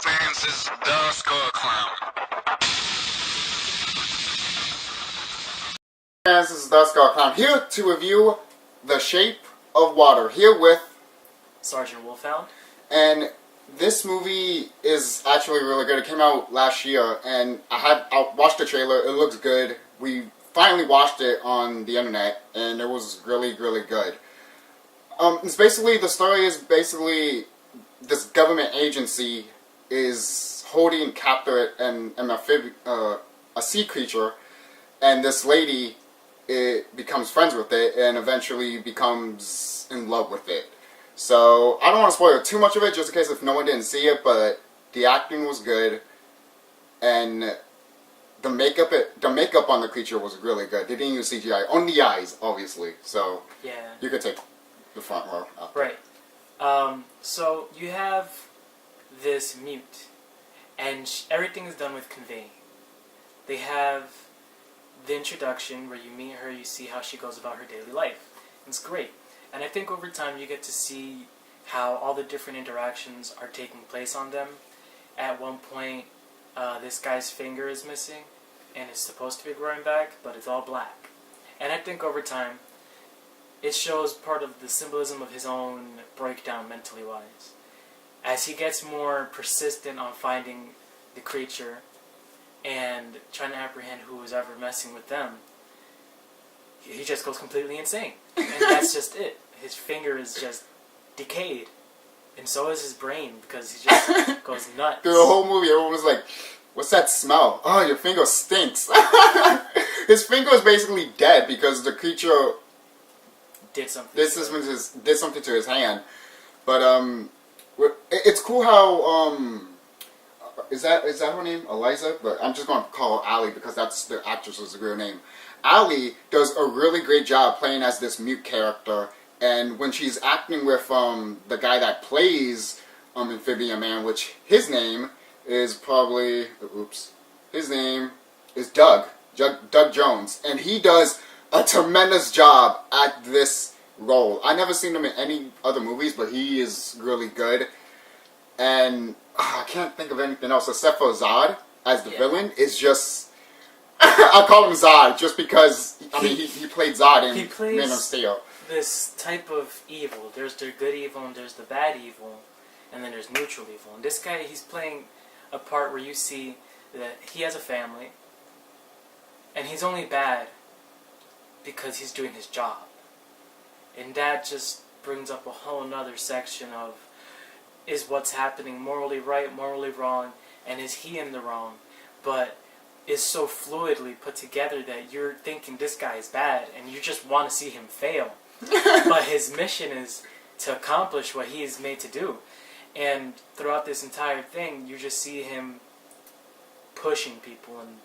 fans? This is TheSkullKlown. Fans, this is TheSkullKlown here to review The Shape of Water. Here with Sergeant Wolfhound. And this movie is actually really good. It came out last year, and I watched the trailer. It looks good. We finally watched it on the internet, and it was really, really good. It's basically, the story is basically this government agency is holding captive a sea creature, and this lady becomes friends with it and eventually becomes in love with it. So I don't want to spoil too much of it, just in case if no one didn't see it. But the acting was good, and the makeup on the creature was really good. They didn't use CGI on the eyes, obviously. So Yeah. you could take the front row. Right. So you have this mute, and everything is done with conveying. They have the introduction where you meet her, you see how she goes about her daily life. It's great. And I think over time you get to see how all the different interactions are taking place on them. At one point, this guy's finger is missing, and it's supposed to be growing back, but it's all black. And I think over time, it shows part of the symbolism of his own breakdown mentally wise. As he gets more persistent on finding the creature and trying to apprehend who is ever messing with them, he just goes completely insane. And that's just it. His finger is just decayed. And so is his brain, because he just goes nuts. Through the whole movie, everyone was like, "What's that smell? Oh, your finger stinks." His finger is basically dead because the creature did something to his hand. But it's cool how is that her name, Eliza? But I'm just gonna call her Allie because that's the actress's real name. Allie does a really great job playing as this mute character, and when she's acting with the guy that plays Amphibian Man, which his name is probably his name is Doug Jones, and he does a tremendous job at this role. I never seen him in any other movies, but he is really good. And I can't think of anything else except for Zod as the villain. Is just I call him Zod just because he played Zod in Man of Steel. This type of evil. There's the good evil and there's the bad evil, and then there's neutral evil. And this guy, he's playing a part where you see that he has a family, and he's only bad because he's doing his job. And that just brings up a whole nother section of, is what's happening morally right, morally wrong, and is he in the wrong? But it's so fluidly put together that you're thinking this guy is bad, and you just want to see him fail. But his mission is to accomplish what he is made to do. And throughout this entire thing, you just see him pushing people and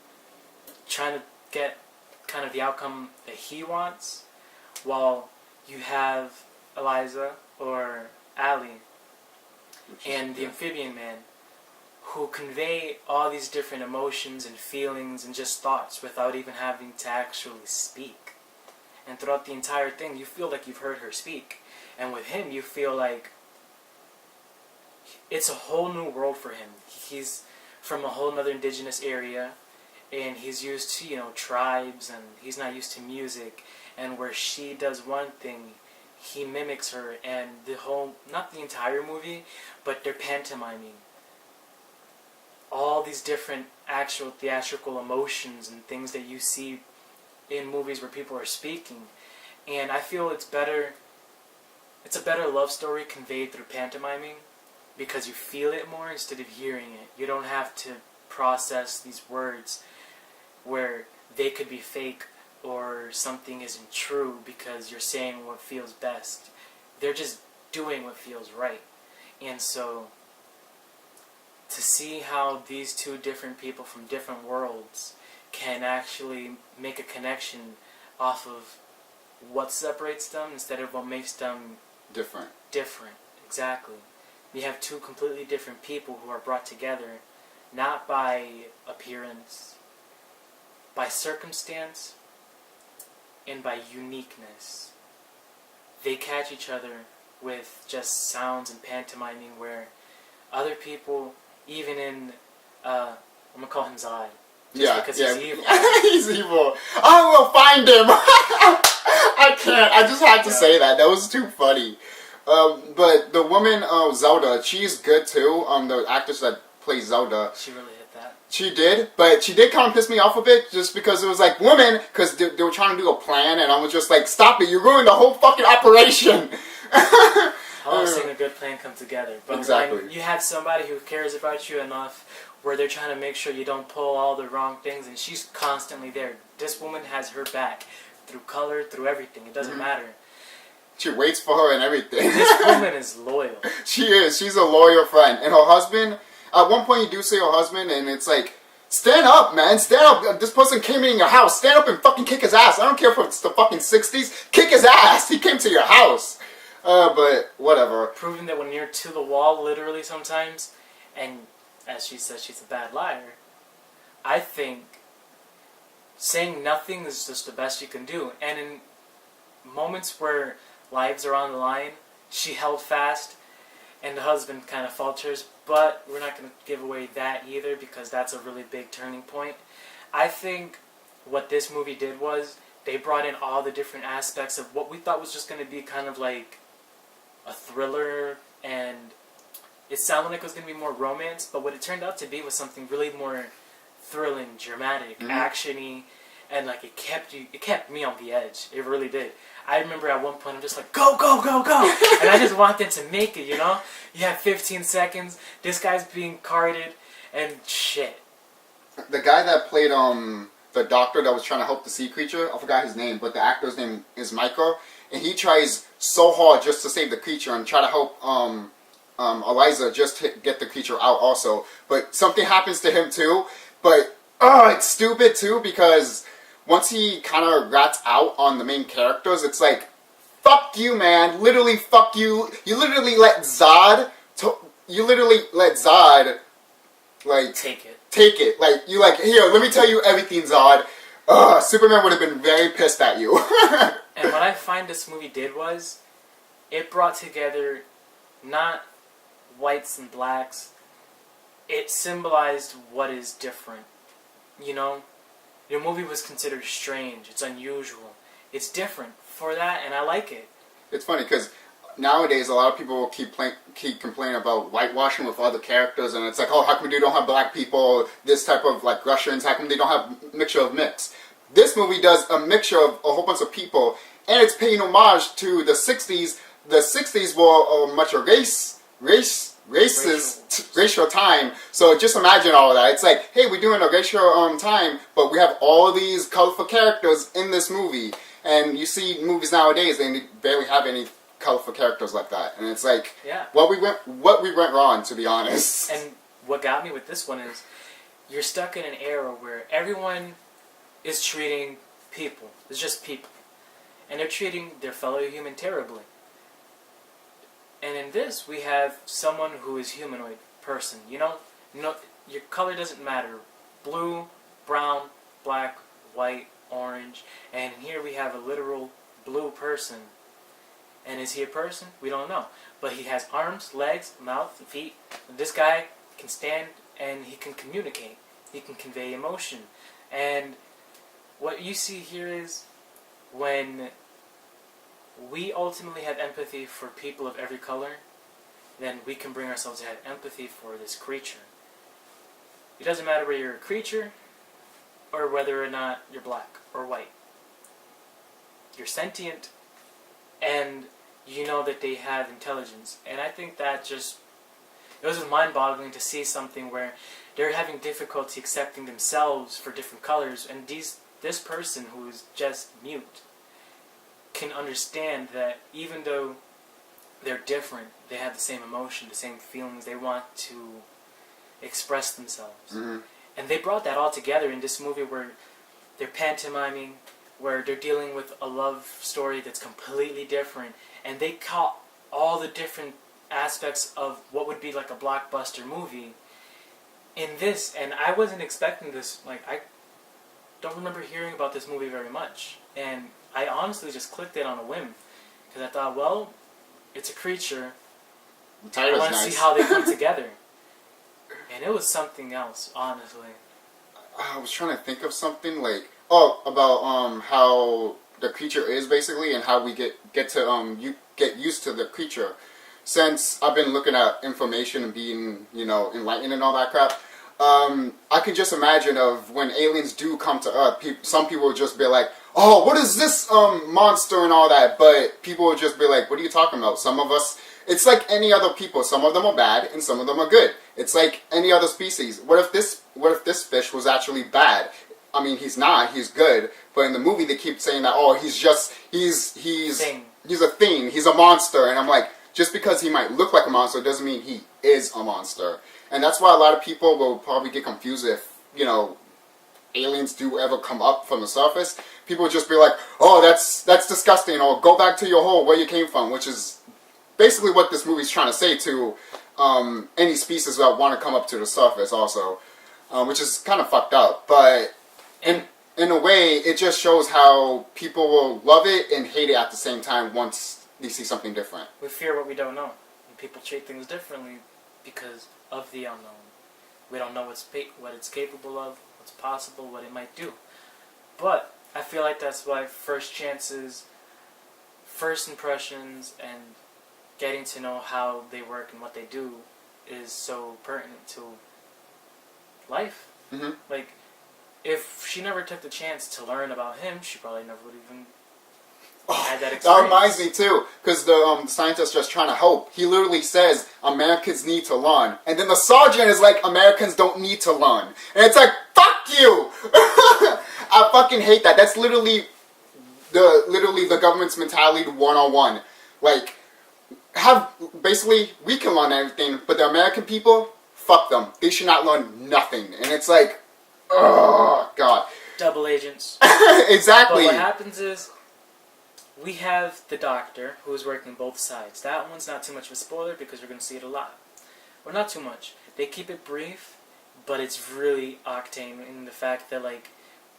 trying to get kind of the outcome that he wants, while you have Eliza, or Allie, and the Amphibian Man, who convey all these different emotions and feelings and just thoughts without even having to actually speak. And throughout the entire thing, you feel like you've heard her speak. And with him, you feel like it's a whole new world for him. He's from a whole other indigenous area, and he's used to, tribes, and he's not used to music. And where she does one thing, he mimics her, and not the entire movie, but they're pantomiming all these different actual theatrical emotions and things that you see in movies where people are speaking. And I feel it's a better love story conveyed through pantomiming, because you feel it more instead of hearing it. You don't have to process these words where they could be fake or something isn't true because you're saying what feels best. They're just doing what feels right. And so to see how these two different people from different worlds can actually make a connection off of what separates them instead of what makes them different. Exactly. You have two completely different people who are brought together, not by appearance, by circumstance, and by uniqueness. They catch each other with just sounds and pantomiming, where other people, even in, I'm gonna call him Zod. Yeah, because yeah. he's evil. He's evil. I will find him. I can't. I just had to say that. That was too funny. But the woman, Zelda, she's good too. The actress that plays Zelda. She really hit that. She did, but she did kind of piss me off a bit just because it was like, woman, because they were trying to do a plan, and I was just like, stop it, you're ruining the whole fucking operation. I love seeing a good plan come together. But exactly. when you have somebody who cares about you enough where they're trying to make sure you don't pull all the wrong things, and she's constantly there. This woman has her back through color, through everything. It doesn't matter. She waits for her and everything. This woman is loyal. She is. She's a loyal friend. And her husband, at one point you do see her husband, and it's like, stand up, man. Stand up. This person came in your house. Stand up and fucking kick his ass. I don't care if it's the fucking 60s. Kick his ass. He came to your house. But whatever. Proving that when you're to the wall, literally sometimes, and as she says, she's a bad liar, I think saying nothing is just the best you can do. And in moments where lives are on the line, she held fast, and the husband kind of falters, but we're not going to give away that either because that's a really big turning point. I think what this movie did was they brought in all the different aspects of what we thought was just going to be kind of like a thriller, and it sounded like it was going to be more romance, but what it turned out to be was something really more thrilling, dramatic, actiony, and like it kept me on the edge. It really did. I remember at one point I'm just like, go, go, go, go! And I just wanted to make it, you know? You have 15 seconds, this guy's being carted, and shit. The guy that played the doctor that was trying to help the sea creature, I forgot his name, but the actor's name is Michael, and he tries so hard just to save the creature and try to help Eliza just to get the creature out also. But something happens to him too, but it's stupid too because once he kind of rats out on the main characters, it's like, fuck you, man. Literally, fuck you. You literally let Zod, like, Take it. Take it. Like, you like, here, let me tell you everything, Zod. Superman would have been very pissed at you. And what I find this movie did was, it brought together not whites and blacks. It symbolized what is different. You know? The movie was considered strange. It's unusual. It's different for that, and I like it. It's funny because nowadays a lot of people keep complaining about whitewashing with other characters, and it's like, oh, how come they don't have black people? This type of like Russians. How come they don't have mixture of mix? This movie does a mixture of a whole bunch of people, and it's paying homage to the '60s. The '60s were much of racial time. So just imagine all of that. It's like, hey, we're doing a racial time, but we have all these colorful characters in this movie. And you see movies nowadays, and they barely have any colorful characters like that. And it's like, what we went wrong, to be honest. And what got me with this one is, you're stuck in an era where everyone is treating people. It's just people. And they're treating their fellow human terribly. And in this, we have someone who is humanoid person. You know, your color doesn't matter. Blue, brown, black, white, orange. And here we have a literal blue person. And is he a person? We don't know. But he has arms, legs, mouth, feet. This guy can stand and he can communicate. He can convey emotion. And what you see here is when we ultimately have empathy for people of every color, then we can bring ourselves to have empathy for this creature. It doesn't matter whether you're a creature or whether or not you're black or white. You're sentient, and you know that they have intelligence. And I think that just, it was just mind-boggling to see something where they're having difficulty accepting themselves for different colors, and this person who is just mute can understand that even though they're different, they have the same emotion, the same feelings. They want to express themselves. Mm-hmm. And they brought that all together in this movie where they're pantomiming, where they're dealing with a love story that's completely different, and they caught all the different aspects of what would be like a blockbuster movie in this. And I wasn't expecting this. Like, I don't remember hearing about this movie very much, and I honestly just clicked it on a whim because I thought, well, it's a creature. I want to see how they come together. And it was something else, honestly. I was trying to think of something like about how the creature is basically and how we get to you get used to the creature. Since I've been looking at information and being enlightened and all that crap, I can just imagine of when aliens do come to Earth. Some people will just be like, "Oh, what is this monster and all that?" But people will just be like, "What are you talking about?" Some of us. It's like any other people. Some of them are bad, and some of them are good. It's like any other species. What if this fish was actually bad? I mean, he's not. He's good. But in the movie, they keep saying that, oh, he's a thing. He's a monster. And I'm like, just because he might look like a monster doesn't mean he is a monster. And that's why a lot of people will probably get confused if aliens do ever come up from the surface. People will just be like, oh, that's disgusting, or go back to your hole where you came from, which is basically what this movie's trying to say to any species that want to come up to the surface also, which is kind of fucked up. But in a way, it just shows how people will love it and hate it at the same time once they see something different. We fear what we don't know. And people treat things differently because of the unknown. We don't know what it's capable of, what's possible, what it might do. But I feel like that's why first chances, first impressions, and getting to know how they work and what they do is so pertinent to life. Mm-hmm. Like, if she never took the chance to learn about him, she probably never would even had that experience. That reminds me too, because the scientist just trying to help. He literally says Americans need to learn, and then the sergeant is like, Americans don't need to learn, and it's like, fuck you. I fucking hate that. That's literally the government's mentality 101. Like, we can learn everything, but the American people, fuck them. They should not learn nothing. And it's like, oh god. Double agents. Exactly. But what happens is, we have the doctor who is working both sides. That one's not too much of a spoiler because we're going to see it a lot. Or not too much. They keep it brief, but it's really octane in the fact that, like,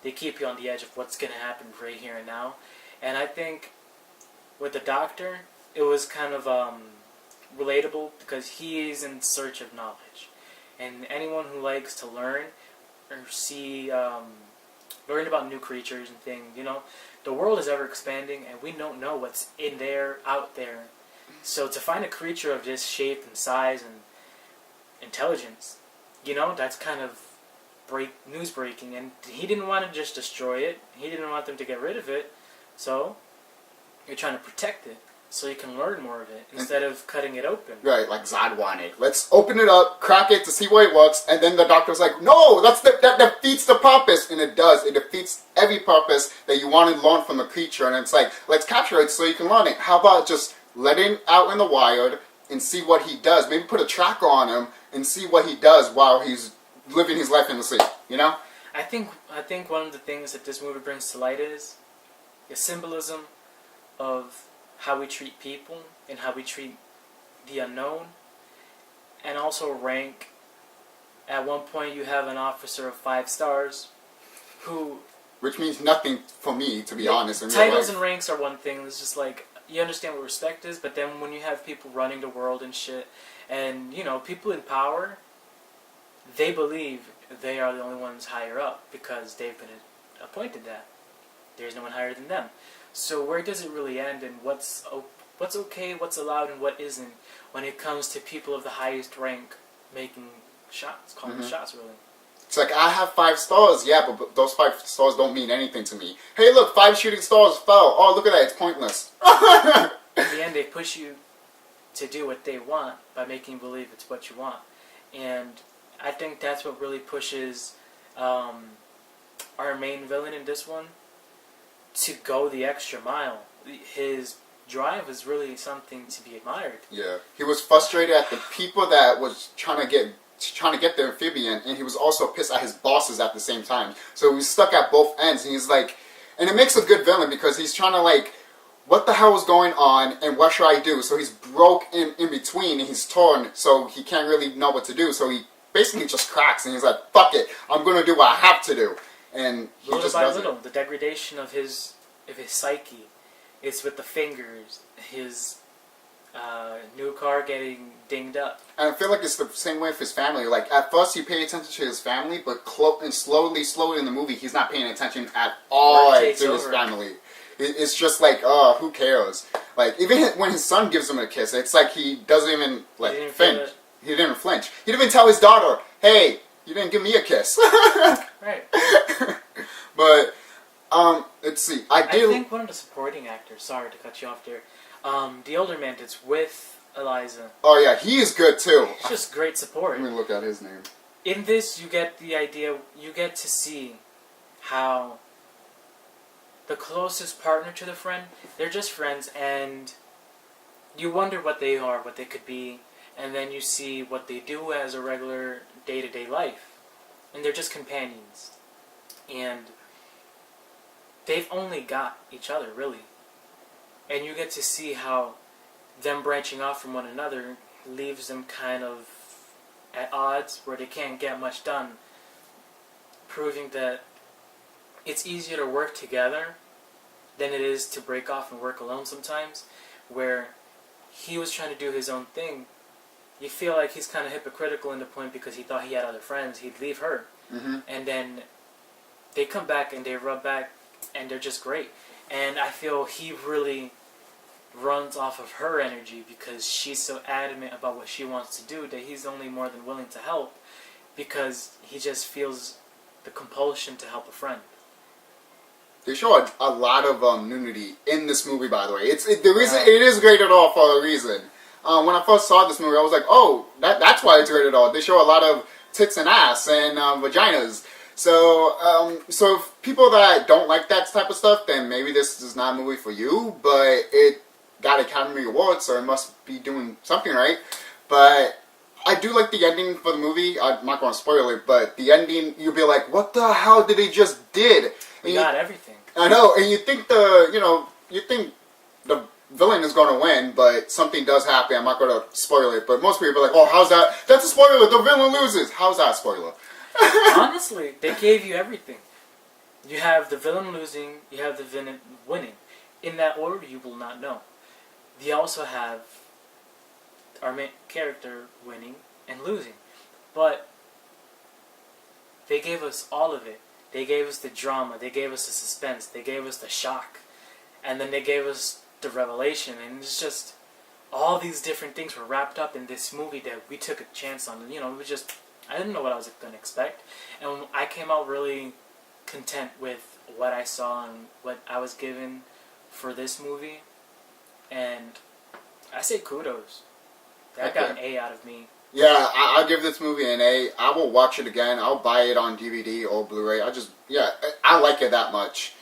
they keep you on the edge of what's going to happen right here and now. And I think with the doctor, it was kind of relatable because he is in search of knowledge. And anyone who likes to learn or see, learn about new creatures and things, the world is ever expanding and we don't know what's in there, out there. So to find a creature of this shape and size and intelligence, that's kind of news breaking. And he didn't want to just destroy it. He didn't want them to get rid of it. So you're trying to protect it so you can learn more of it instead of cutting it open. Right, like Zod wanted. Let's open it up, crack it to see what it works, and then the doctor's like, no, that defeats the purpose. And it does. It defeats every purpose that you want to learn from a creature. And it's like, let's capture it so you can learn it. How about just let him out in the wild and see what he does? Maybe put a tracker on him and see what he does while he's living his life in the sea, I think one of the things that this movie brings to light is the symbolism of how we treat people and how we treat the unknown, and also rank. At one point you have an officer of 5 stars which means nothing for me, to be honest. In titles real life. and ranks are one thing. It's just like, you understand what respect is, but then when you have people running the world and shit, and people in power, they believe they are the only ones higher up because they've been appointed that. There's no one higher than them. So where does it really end, and what's okay, what's allowed, and what isn't when it comes to people of the highest rank making shots, calling shots, really? It's like, I have 5 stars, yeah, but those 5 stars don't mean anything to me. Hey, look, 5 shooting stars fell. Oh, look at that, it's pointless. At the end, they push you to do what they want by making you believe it's what you want. And I think that's what really pushes our main villain in this one to go the extra mile. His drive is really something to be admired. Yeah, he was frustrated at the people that was trying to get the amphibian, and he was also pissed at his bosses at the same time. So he was stuck at both ends, and he's like, and it makes a good villain because he's trying to like, what the hell is going on, and what should I do? So he's broke in between, and he's torn, so he can't really know what to do. So he basically just cracks, and he's like, fuck it, I'm gonna do what I have to do. And he little just by does little, it. the degradation of his psyche, it's with the fingers, his New car getting dinged up. And I feel like it's the same way with his family. Like, at first you pay attention to his family, but and slowly in the movie, he's not paying attention at all to his family. It's just like, oh, who cares? Like, even when his son gives him a kiss, it's like he doesn't even, like, flinch. He didn't flinch. He didn't even tell his daughter, hey, you didn't give me a kiss. Right. But, let's see. I think one of the supporting actors, sorry to cut you off there, the older man that's with Eliza. Oh yeah, he is good too. He's just great support. Let me look at his name. In this, you get the idea, you get to see how the closest partner to the friend, they're just friends, and you wonder what they are, what they could be, and then you see what they do as a regular day-to-day life. And they're just companions. And they've only got each other, really. And you get to see how them branching off from one another leaves them kind of at odds where they can't get much done, proving that it's easier to work together than it is to break off and work alone sometimes, where he was trying to do his own thing. You feel like he's kind of hypocritical in the point because he thought he had other friends, he'd leave her. Mm-hmm. And then they come back and they rub back and they're just great. And I feel he really runs off of her energy because she's so adamant about what she wants to do that he's only more than willing to help because he just feels the compulsion to help a friend. They show a lot of nudity in this movie, by the way. It is rated R for a reason. When I first saw this movie, I was like, oh, that's why it's rated R. They show a lot of tits and ass and vaginas. So, so if people that don't like that type of stuff, then maybe this is not a movie for you. But it got Academy Awards, so it must be doing something right. But I do like the ending for the movie. I'm not going to spoil it, but the ending, you'll be like, what the hell did they just did? We got everything. I know, and you think the villain is going to win, but something does happen. I'm not going to spoil it, but most people are like, oh, how's that? That's a spoiler. The villain loses. How's that a spoiler? Honestly, they gave you everything. You have the villain losing, you have the villain winning. In that order, you will not know. You also have our main character winning and losing. But they gave us all of it. They gave us the drama, they gave us the suspense, they gave us the shock, and then they gave us the revelation, and it's just all these different things were wrapped up in this movie that we took a chance on. You know, I didn't know what I was going to expect, and I came out really content with what I saw and what I was given for this movie, and I say kudos. That got an A out of me. Yeah, I'll give this movie an A. I will watch it again. I'll buy it on DVD or Blu-ray. I like it that much.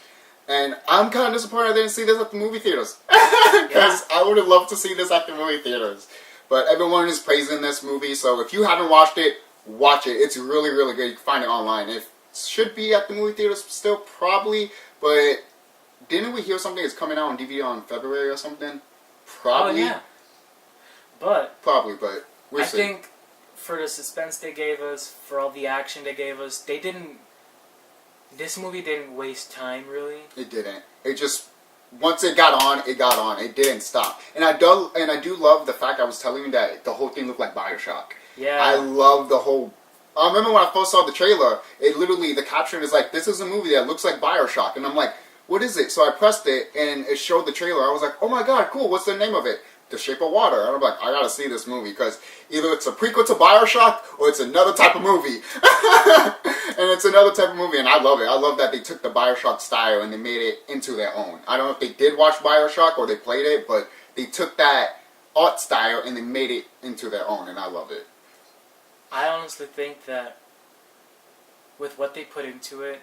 And I'm kind of disappointed I didn't see this at the movie theaters. Because I would have loved to see this at the movie theaters. But everyone is praising this movie, so if you haven't watched it, watch it. It's really, really good. You can find it online. It should be at the movie theaters still, probably. But didn't we hear something is coming out on DVD on February or something? Probably. Oh, yeah. But We'll see. I think for the suspense they gave us, for all the action they gave us, this movie didn't waste time, really. It didn't. It just, once it got on, it got on. It didn't stop. And I do love the fact I was telling you that the whole thing looked like BioShock. Yeah. I love the whole... I remember when I first saw the trailer, it literally, the caption is like, this is a movie that looks like BioShock. And I'm like, what is it? So I pressed it, and it showed the trailer. I was like, oh my god, cool, what's the name of it? The Shape of Water. And I'm like, I gotta see this movie, because either it's a prequel to BioShock, or it's another type of movie. And it's another type of movie, and I love it. I love that they took the BioShock style and they made it into their own. I don't know if they did watch BioShock or they played it, but they took that art style and they made it into their own, and I love it. I honestly think that with what they put into it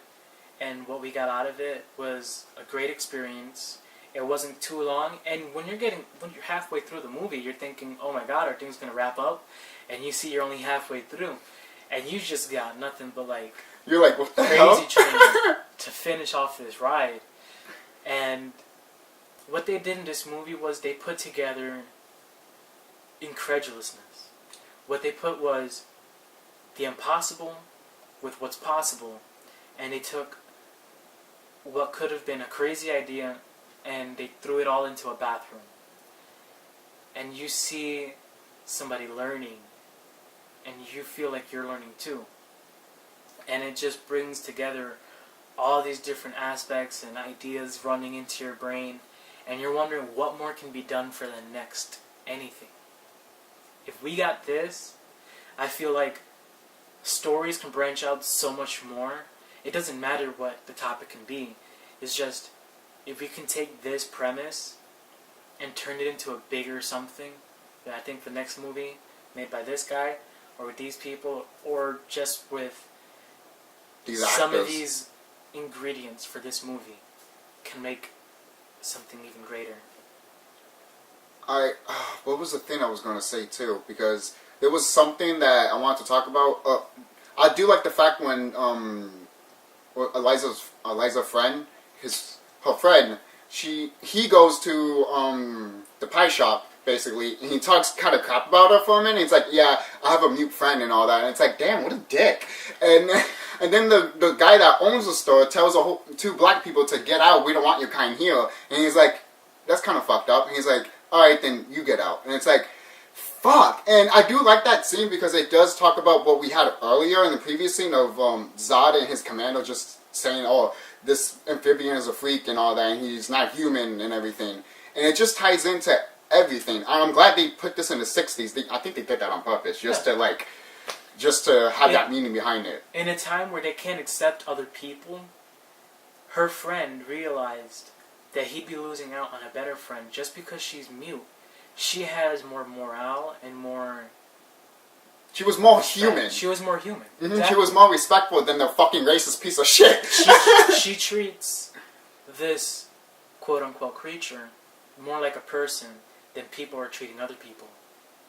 and what we got out of it was a great experience. It wasn't too long, and when you're halfway through the movie, you're thinking, oh my god, are things gonna wrap up? And you see you're only halfway through, and you just got nothing but like, you're like, what the crazy hell? train to finish off this ride. And what they did in this movie was they put together incredulousness. What they put was the impossible with what's possible, and they took what could have been a crazy idea and they threw it all into a bathroom. and you see somebody learning, and you feel like you're learning too. And it just brings together all these different aspects and ideas running into your brain, and you're wondering what more can be done for the next anything. If we got this, I feel like stories can branch out so much more. It doesn't matter what the topic can be. It's just, if we can take this premise and turn it into a bigger something, then I think the next movie made by this guy, or with these people, or just with some of these ingredients for this movie, can make something even greater. What was the thing I was going to say too? Because there was something that I wanted to talk about. I do like the fact when Eliza's friend, her friend, he goes to the pie shop basically, and he talks kind of crap about her for a minute. He's like, yeah, I have a mute friend and all that, and it's like, damn, what a dick. And then the guy that owns the store tells two black people to get out. We don't want your kind here. And he's like, that's kind of fucked up. And he's like, all right, then you get out. And it's like, fuck. And I do like that scene because it does talk about what we had earlier in the previous scene of Zod and his commando just saying, oh, this amphibian is a freak and all that, and he's not human and everything. And it just ties into everything. I'm glad they put this in the 60s. I think they did that on purpose, just to have that meaning behind it. In a time where they can't accept other people, her friend realized that he'd be losing out on a better friend just because she's mute. She has more morale and more... She was more human. She was more human. Mm-hmm. Exactly. She was more respectful than the fucking racist piece of shit. She treats this quote-unquote creature more like a person than people are treating other people.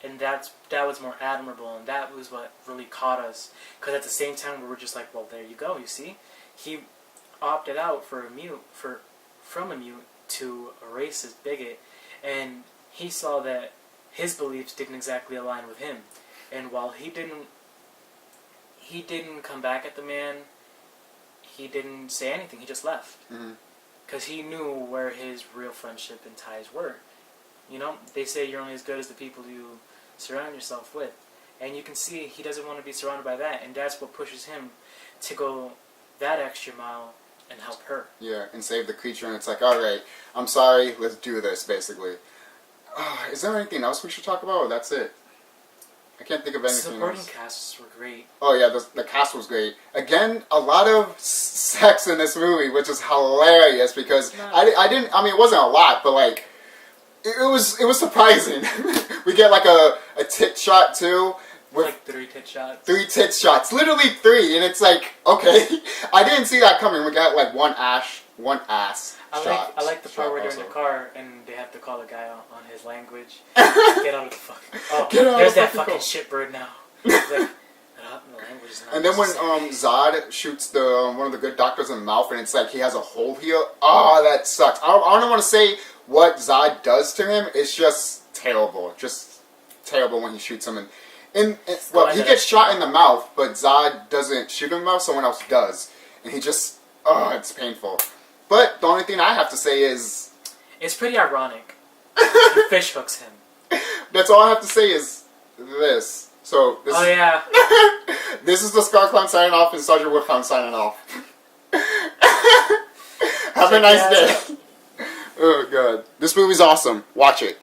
And that was more admirable, and that was what really caught us. Because at the same time, we were just like, well, there you go, you see? He opted out from a mute to a racist bigot, and he saw that his beliefs didn't exactly align with him. And while he didn't come back at the man, he didn't say anything, he just left. Because he knew where his real friendship and ties were. You know, they say you're only as good as the people you surround yourself with. And you can see he doesn't want to be surrounded by that, and that's what pushes him to go that extra mile and help her. Yeah, and save the creature, and it's like, alright, I'm sorry, let's do this, basically. Is there anything else we should talk about, or that's it? I can't think of anything Supporting else. casts were great. Oh yeah, the cast was great. Again, a lot of sex in this movie, which is hilarious, because I mean, it wasn't a lot, but like, it was surprising. We get like a tit shot too. With like 3 tit shots. 3 tit shots. Literally 3, and it's like, okay. I didn't see that coming. We got like one ass shot. I like the part where they're in the car and they have to call the guy on his language. Get out of the fucking... Oh, there's that fucking shitbird now. It's like, the language is not and then when Zod shoots one of the good doctors in the mouth, and it's like he has a hole here. Oh, that sucks. I don't want to say what Zod does to him. It's just terrible. Just terrible when he shoots him. Well, he gets shot in the mouth, but Zod doesn't shoot him in the mouth. Someone else does. And he just... Oh, it's painful. But the only thing I have to say is... It's pretty ironic. He fish hooks him. That's all I have to say is this. So, this this is the TheSkullKlown signing off, and Sergeant Wolfhound signing off. Have a nice day. Oh, God. This movie's awesome. Watch it.